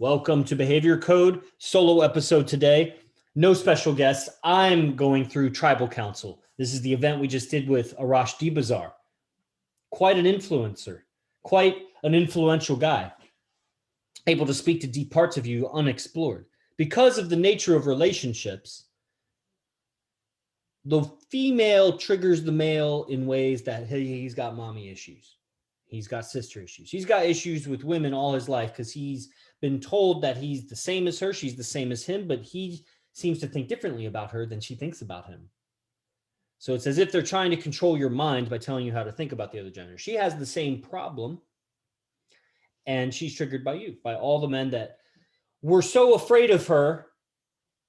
Welcome to Behavior Code, solo episode today. No special guests. I'm going through Tribal Council. This is the event we just did with Arash Dibazar. Quite an influencer, quite an influential guy, able to speak to deep parts of you unexplored. Because of the nature of relationships, the female triggers the male in ways that, hey, he's got mommy issues. He's got sister issues. He's got issues with women all his life because he's been told that he's the same as her, she's the same as him, but he seems to think differently about her than she thinks about him. So it's as if they're trying to control your mind by telling you how to think about the other gender. She has the same problem, and she's triggered by you, by all the men that were so afraid of her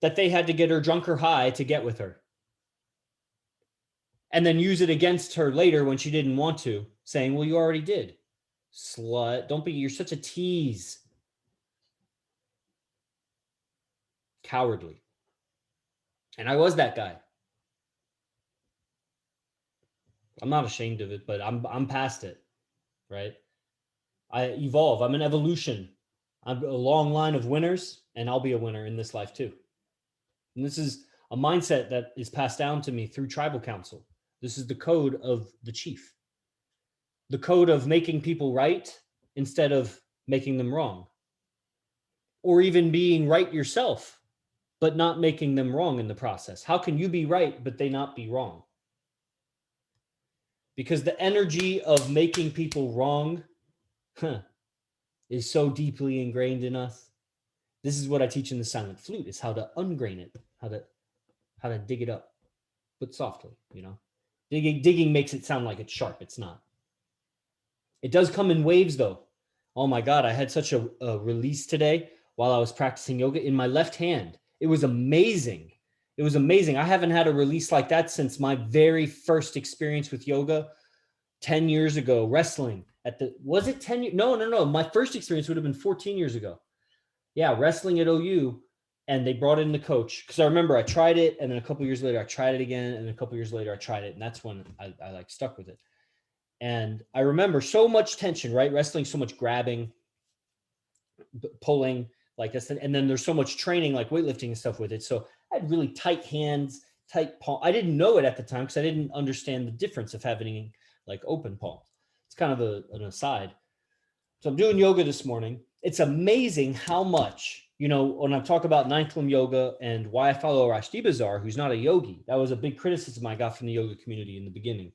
that they had to get her drunk or high to get with her. And then use it against her later when she didn't want to, saying, well, you already did. Slut, don't be, you're such a tease. Cowardly. And I was that guy. I'm not ashamed of it, but I'm past it, right? I evolve. I'm an evolution. I'm a long line of winners, and I'll be a winner in this life too. And this is a mindset that is passed down to me through Tribal Council. This is the code of the chief. The code of making people right instead of making them wrong. Or even being right yourself, but not making them wrong in the process. How can you be right, but they not be wrong? Because the energy of making people wrong is so deeply ingrained in us. This is what I teach in the silent flute, is how to ungrain it, how to dig it up, but softly, you know. Digging makes it sound like it's sharp. It's not. It does come in waves though. Oh my God, I had such a release today while I was practicing yoga in my left hand. It was amazing. It was amazing. I haven't had a release like that since my very first experience with yoga 10 years ago, wrestling was it 10 years? No. My first experience would have been 14 years ago. Yeah, wrestling at OU. And they brought in the coach. Because I remember I tried it. And then a couple years later, I tried it again. And a couple years later, I tried it. And that's when I like stuck with it. And I remember so much tension, right? Wrestling, so much grabbing, pulling, like this. And then there's so much training, like weightlifting and stuff with it. So I had really tight hands, tight palm. I didn't know it at the time because I didn't understand the difference of having like open palms. It's kind of an aside. So I'm doing yoga this morning. It's amazing how much, you know, when I talk about ninth limb yoga and why I follow Arash Dibazar, who's not a yogi, that was a big criticism I got from the yoga community in the beginning.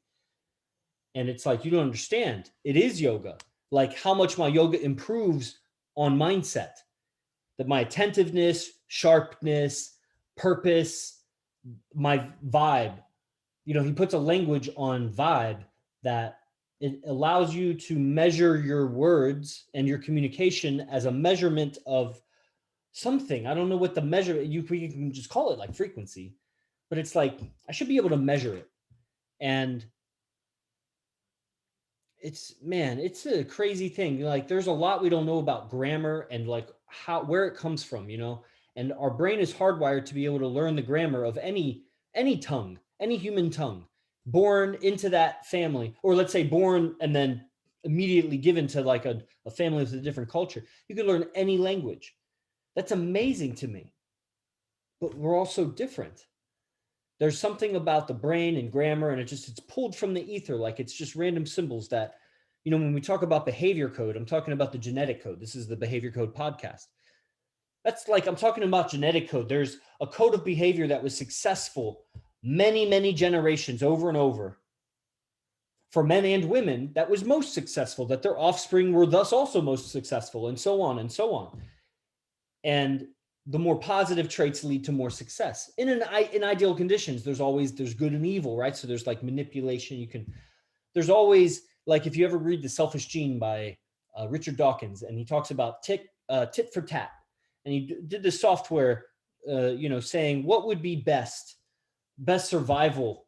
And it's like, you don't understand. It is yoga. Like how much my yoga improves on mindset, that my attentiveness, sharpness, purpose, my vibe, you know, he puts a language on vibe that it allows you to measure your words and your communication as a measurement of something. I don't know what the measure, you can just call it like frequency, but it's like, I should be able to measure it. And it's a crazy thing. Like there's a lot we don't know about grammar and like where it comes from, you know, and our brain is hardwired to be able to learn the grammar of any tongue, any human tongue, born into that family, or let's say born and then immediately given to like a family with a different culture. You can learn any language. That's amazing to me. But we're all so different. There's something about the brain and grammar, and it's pulled from the ether. Like it's just random symbols that, you know, when we talk about behavior code, I'm talking about the genetic code. This is the Behavior Code podcast. That's like, I'm talking about genetic code. There's a code of behavior that was successful many, many generations over and over for men and women that was most successful, that their offspring were thus also most successful, and so on and so on. And the more positive traits lead to more success. In ideal conditions, there's good and evil, right? So there's like manipulation. There's always, like if you ever read The Selfish Gene by Richard Dawkins, and he talks about tit for tat. And he did this software, you know, saying what would be best survival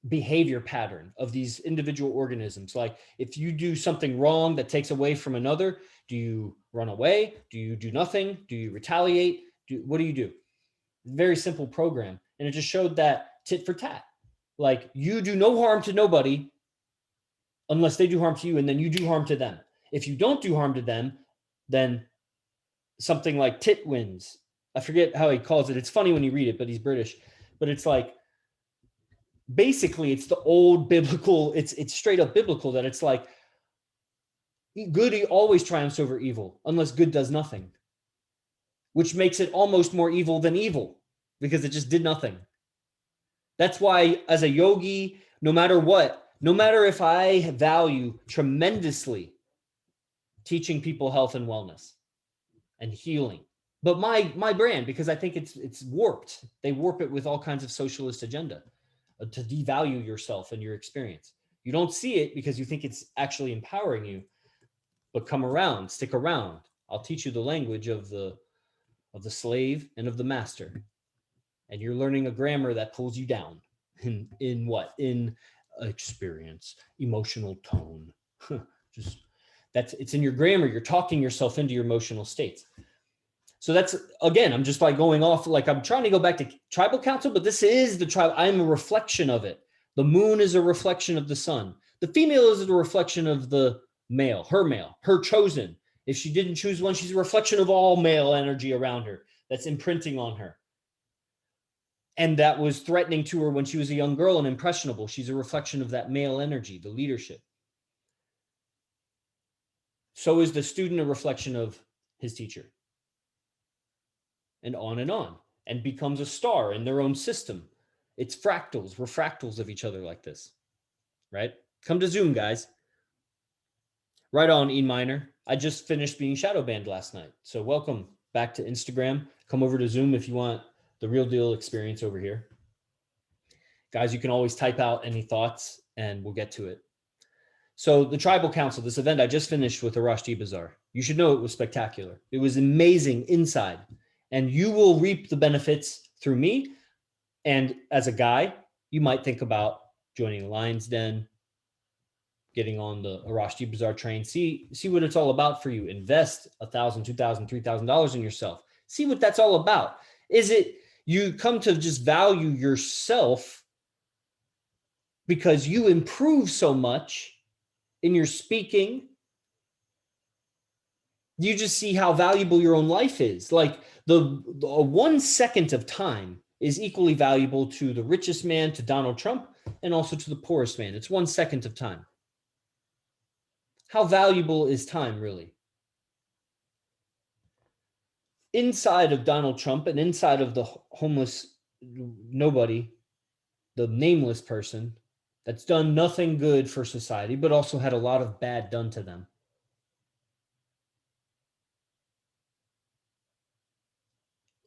behavior pattern of these individual organisms. Like if you do something wrong that takes away from another, do you run away? Do you do nothing? Do you retaliate? What do you do? Very simple program. And it just showed that tit for tat. Like you do no harm to nobody unless they do harm to you, and then you do harm to them. If you don't do harm to them, then something like tit wins. I forget how he calls it. It's funny when you read it, but he's British. But it's like, basically it's the old biblical, it's straight up biblical, that it's like good always triumphs over evil unless good does nothing, which makes it almost more evil than evil because it just did nothing. That's why as a yogi, no matter what, no matter if I value tremendously teaching people health and wellness and healing, but my brand, because I think it's warped. They warp it with all kinds of socialist agenda to devalue yourself and your experience. You don't see it because you think it's actually empowering you, but come around, stick around. I'll teach you the language of the slave and of the master. And you're learning a grammar that pulls you down in what? In experience, emotional tone. Just it's in your grammar. You're talking yourself into your emotional states. So that's, again, I'm just like going off, like I'm trying to go back to tribal council, but this is the tribe. I'm a reflection of it. The moon is a reflection of the sun. The female is a reflection of the male, her chosen. If she didn't choose one, she's a reflection of all male energy around her that's imprinting on her. And that was threatening to her when she was a young girl and impressionable. She's a reflection of that male energy, the leadership. So is the student a reflection of his teacher. And on, and becomes a star in their own system. It's fractals. We're fractals of each other like this, right? Come to Zoom, guys. Right on, E Minor. I just finished being shadow banned last night. So welcome back to Instagram. Come over to Zoom if you want the real deal experience over here. Guys, you can always type out any thoughts and we'll get to it. So the Tribal Council, this event I just finished with Arashti Bazaar. You should know it was spectacular. It was amazing inside. And you will reap the benefits through me. And as a guy, you might think about joining the Lion's Den, getting on the Arashti Bazaar train, see what it's all about for you. Invest $1,000, $2,000, $3,000 in yourself. See what that's all about. Is it you come to just value yourself because you improve so much in your speaking? You just see how valuable your own life is. Like the 1 second of time is equally valuable to the richest man, to Donald Trump, and also to the poorest man. It's 1 second of time. How valuable is time, really? Inside of Donald Trump and inside of the homeless nobody, the nameless person that's done nothing good for society, but also had a lot of bad done to them.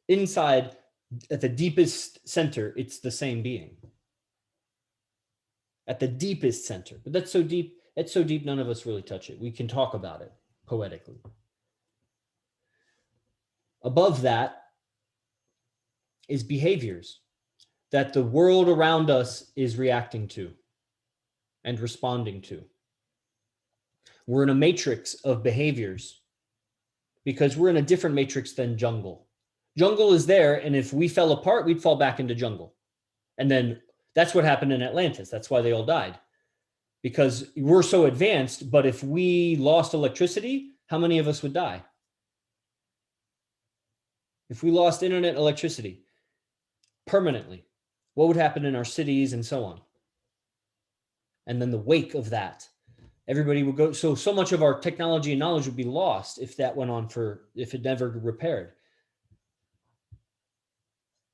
Inside, at the deepest center, it's the same being. At the deepest center. But that's so deep, it's so deep, none of us really touch it. We can talk about it poetically. Above that is behaviors that the world around us is reacting to and responding to. We're in a matrix of behaviors because we're in a different matrix than jungle. Jungle is there, and if we fell apart, we'd fall back into jungle. And then that's what happened in Atlantis. That's why they all died. Because we're so advanced, but if we lost electricity, how many of us would die? If we lost internet electricity permanently, what would happen in our cities and so on? And then the wake of that, everybody would go, so much of our technology and knowledge would be lost if that went on if it never repaired.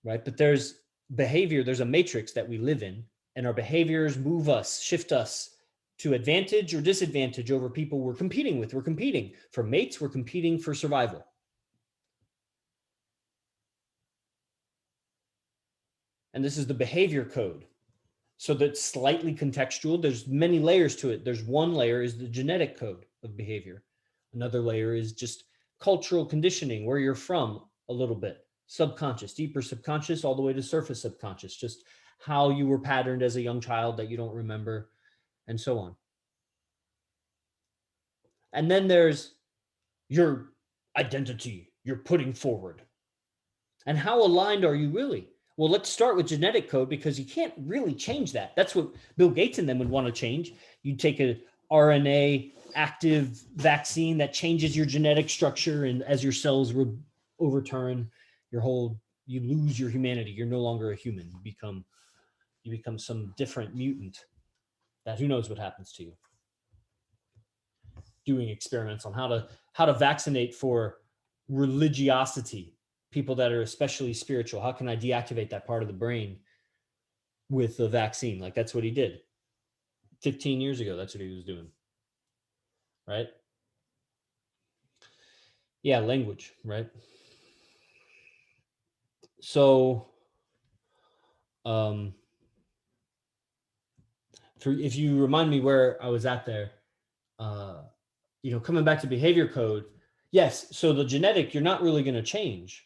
Right? But there's behavior, there's a matrix that we live in, and our behaviors move us, shift us to advantage or disadvantage over people we're competing with. We're competing for mates, we're competing for survival. And this is the behavior code. So that's slightly contextual. There's many layers to it. There's one layer is the genetic code of behavior. Another layer is just cultural conditioning, where you're from a little bit. Subconscious, deeper subconscious, all the way to surface subconscious, just how you were patterned as a young child that you don't remember, and so on. And then there's your identity you're putting forward. And how aligned are you really? Well, let's start with genetic code, because you can't really change that. That's what Bill Gates and them would want to change. You take a RNA active vaccine that changes your genetic structure, and as your cells overturn, you lose your humanity. You're no longer a human. You become some different mutant that who knows what happens to you. Doing experiments on how to vaccinate for religiosity, people that are especially spiritual. How can I deactivate that part of the brain with a vaccine? Like, that's what he did 15 years ago. That's what he was doing. Right? Yeah, language, right? So, if you remind me where I was at there, coming back to behavior code, yes. So the genetic, you're not really going to change.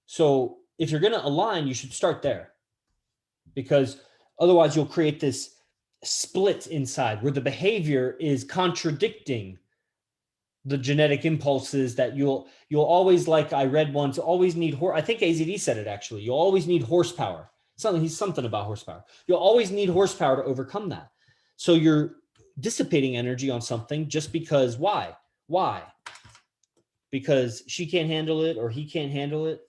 So if you're going to align, you should start there, because otherwise you'll create this split inside where the behavior is contradicting the genetic impulses that you'll always, like I read once, always need I think AZD said it actually. You'll always need horsepower. Something about horsepower. You'll always need horsepower to overcome that. So you're dissipating energy on something just because. Why? Because she can't handle it or he can't handle it.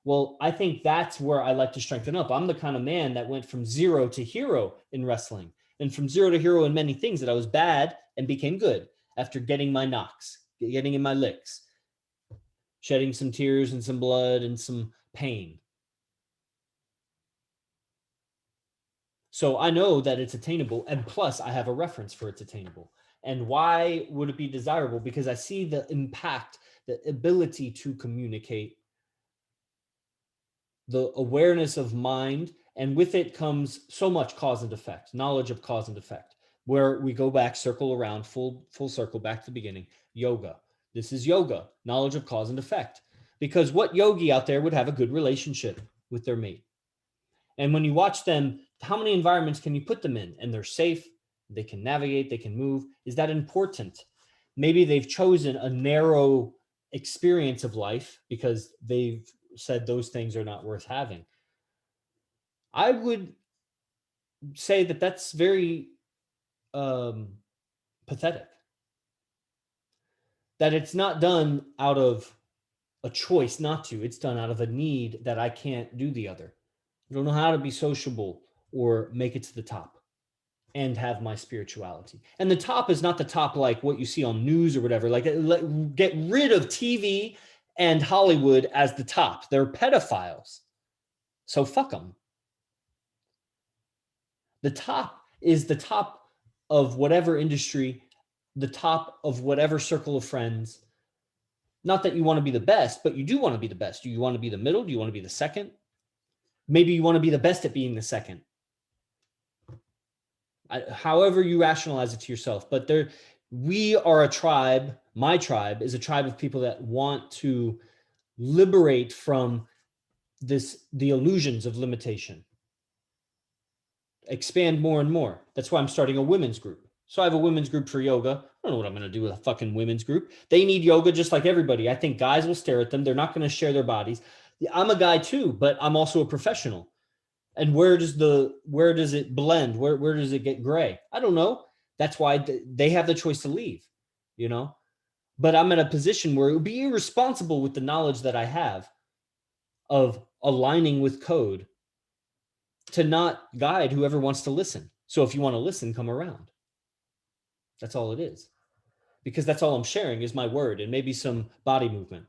Well, I think that's where I like to strengthen up. I'm the kind of man that went from 0 to hero in wrestling, and from 0 to hero in many things, that I was bad and became good after getting my knocks, getting in my licks, shedding some tears and some blood and some pain. So I know that it's attainable, and plus I have a reference for it's attainable. And why would it be desirable? Because I see the impact, the ability to communicate, the awareness of mind, and with it comes so much cause and effect, knowledge of cause and effect, where we go back, circle around, full circle back to the beginning. Yoga. This is yoga, knowledge of cause and effect. Because what yogi out there would have a good relationship with their mate? And when you watch them, how many environments can you put them in? And they're safe, they can navigate, they can move. Is that important? Maybe they've chosen a narrow experience of life because they've said those things are not worth having. I would say that that's very pathetic. That it's not done out of a choice not to. It's done out of a need that I can't do the other. I don't know how to be sociable or make it to the top and have my spirituality. And the top is not the top like what you see on news or whatever. Like, get rid of TV and Hollywood as the top. They're pedophiles. So fuck them. The top is the top of whatever industry, the top of whatever circle of friends. Not that you want to be the best, but you do want to be the best. Do you want to be the middle? Do you want to be the second? Maybe you want to be the best at being the second. However you rationalize it to yourself. But we are a tribe. My tribe is a tribe of people that want to liberate from the illusions of limitation. Expand more and more. That's why I'm starting a women's group. So I have a women's group for yoga. I don't know what I'm going to do with a fucking women's group. They need yoga just like everybody. I think guys will stare at them. They're not going to share their bodies. I'm a guy too, but I'm also a professional. And where does it blend? Where does it get gray? I don't know. That's why they have the choice to leave, But I'm in a position where it would be irresponsible with the knowledge that I have of aligning with code to not guide whoever wants to listen. So if you want to listen, come around. That's all it is. Because that's all I'm sharing is my word and maybe some body movement.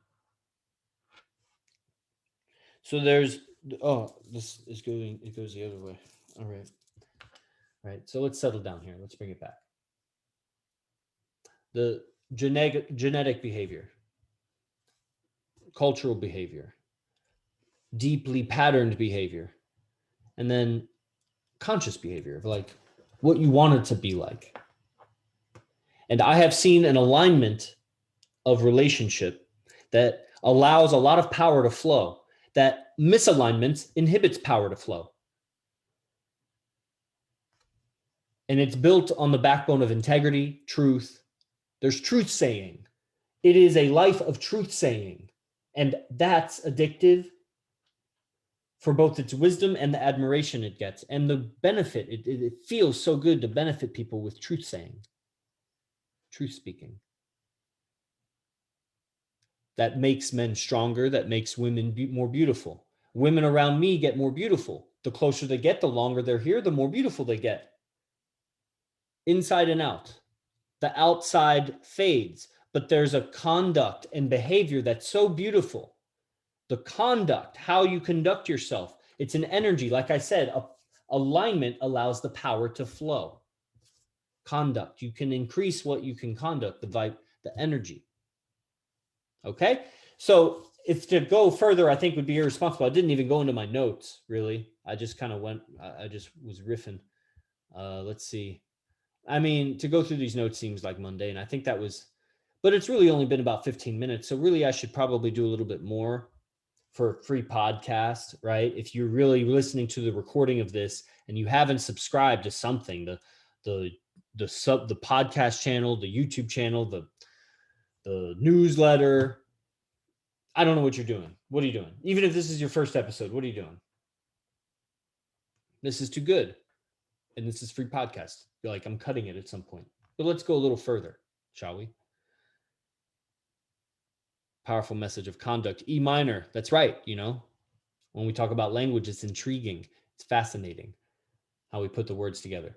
So it goes the other way. All right. So let's settle down here. Let's bring it back. The genetic behavior, cultural behavior, deeply patterned behavior, and then conscious behavior of like what you want it to be like. And I have seen an alignment of relationship that allows a lot of power to flow, that misalignment inhibits power to flow. And it's built on the backbone of integrity, truth. There's truth saying. It is a life of truth saying. And that's addictive for both its wisdom and the admiration it gets. And the benefit, it feels so good to benefit people with truth saying. truth speaking. That makes men stronger, that makes women more beautiful. Women around me get more beautiful. The closer they get, the longer they're here, the more beautiful they get. Inside and out. The outside fades, but there's a conduct and behavior that's so beautiful. The conduct, how you conduct yourself, it's an energy. Like I said, alignment allows the power to flow. Conduct, you can increase what you can conduct, the energy. Okay, so if to go further, I think would be irresponsible. I didn't even go into my notes, really. I just kind of went, I just was riffing. Let's see. I mean, to go through these notes seems like mundane. I think that was, but it's really only been about 15 minutes. So really, I should probably do a little bit more for a free podcast, right? If you're really listening to the recording of this and you haven't subscribed to something, the podcast channel, the YouTube channel, the newsletter, I don't know what you're doing. What are you doing? Even if this is your first episode, what are you doing? This is too good. And this is free podcast. You're like, I'm cutting it at some point. But let's go a little further, shall we? Powerful message of conduct. E minor. That's right. You know, when we talk about language, it's intriguing. It's fascinating how we put the words together.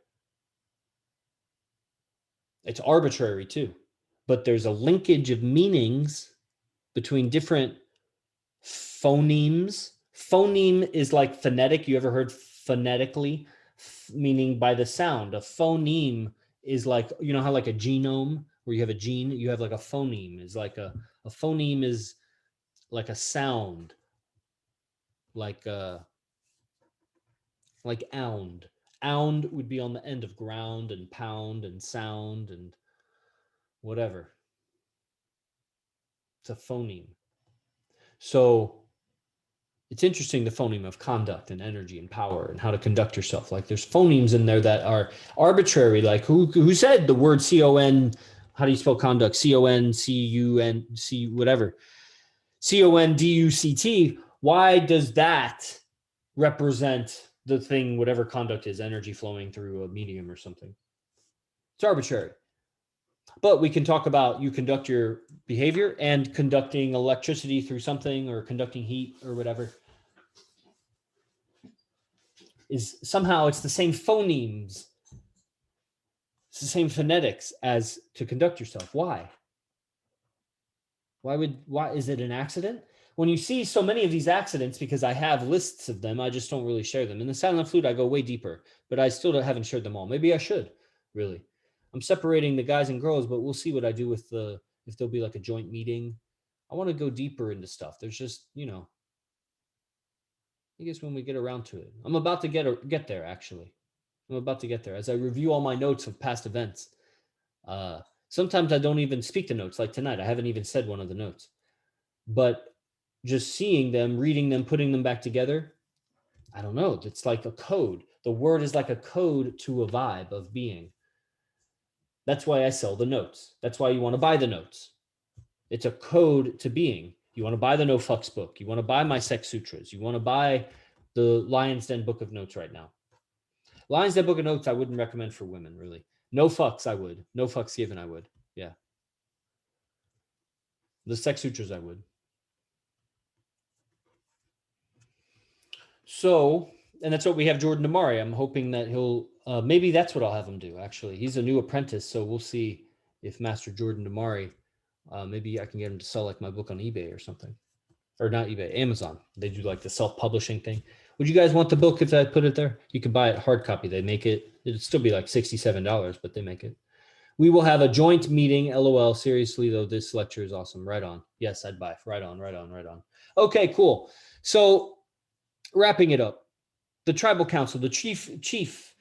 It's arbitrary too, but there's a linkage of meanings between different phonemes. Phoneme is like phonetic. You ever heard phonetically, meaning by the sound? A phoneme is like, you know how like a genome where you have a gene, you have like a phoneme is like a phoneme is like a sound, like ound. Ound would be on the end of ground and pound and sound and whatever. It's a phoneme. So it's interesting, the phoneme of conduct and energy and power and how to conduct yourself. Like there's phonemes in there that are arbitrary. Like who said the word C-O-N, how do you spell conduct? C-O-N-C-U-N-C, whatever. C-O-N-D-U-C-T. Why does that represent the thing, whatever conduct is, energy flowing through a medium or something? It's arbitrary. But we can talk about you conduct your behavior and conducting electricity through something or conducting heat or whatever. Is somehow it's the same phonemes. It's the same phonetics as to conduct yourself. Why? Why is it an accident? When you see so many of these accidents, because I have lists of them, I just don't really share them. In the silent flute, I go way deeper, but I still haven't shared them all. Maybe I should, really. I'm separating the guys and girls, but we'll see what I do with if there'll be like a joint meeting. I want to go deeper into stuff. There's just, I guess when we get around to it. I'm about to get there, actually. I'm about to get there. As I review all my notes of past events, sometimes I don't even speak the notes. Like tonight, I haven't even said one of the notes. But just seeing them, reading them, putting them back together, I don't know. It's like a code. The word is like a code to a vibe of being. That's why I sell the notes. That's why you want to buy the notes. It's a code to being. You want to buy the No Fucks book. You want to buy my Sex Sutras. You want to buy the Lion's Den Book of Notes right now. Lion's Den Book of Notes, I wouldn't recommend for women, really. No fucks, I would. No fucks given, I would. Yeah. The Sex Sutras, I would. So, and that's what we have Jordan Damari. I'm hoping that he'll, maybe that's what I'll have him do, actually. He's a new apprentice, so we'll see if Master Jordan Damari, maybe I can get him to sell like my book on eBay or something. Or not eBay, Amazon. They do like the self-publishing thing. Would you guys want the book if I put it there? You can buy it hard copy. They make it. It'd still be like $67, but they make it. We will have a joint meeting. LOL. Seriously, though, this lecture is awesome. Right on. Yes, I'd buy. Right on, right on, right on. Okay, cool. So wrapping it up, the tribal council, the chief,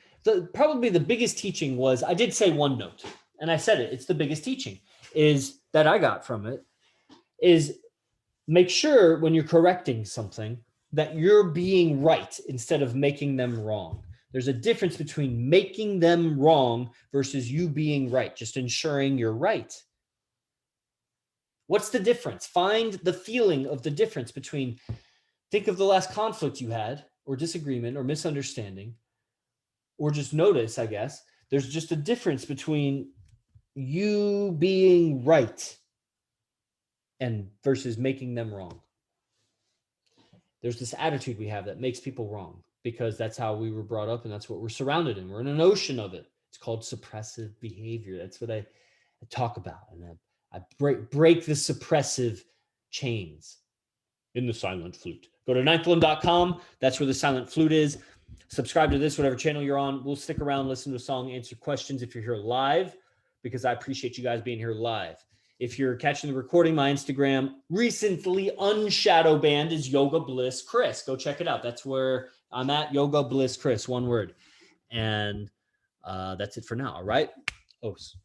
probably the biggest teaching was, I did say one note, and I said it. It's the biggest teaching is that I got from it is make sure when you're correcting something that you're being right instead of making them wrong. There's a difference between making them wrong versus you being right, just ensuring you're right. What's the difference? Find the feeling of the difference between, think of the last conflict you had, or disagreement, or misunderstanding, or just notice, I guess, there's just a difference between you being right and versus making them wrong. There's this attitude we have that makes people wrong because that's how we were brought up and that's what we're surrounded in. We're in an ocean of it. It's called suppressive behavior. That's what I talk about. And I break the suppressive chains in the silent flute. Go to ninthlimb.com. That's where the silent flute is. Subscribe to this, whatever channel you're on. We'll stick around, listen to a song, answer questions if you're here live, because I appreciate you guys being here live. If you're catching the recording, my Instagram recently unshadow banned is Yoga Bliss Chris. Go check it out. That's where I'm at, Yoga Bliss Chris, one word. And that's it for now. All right. Os.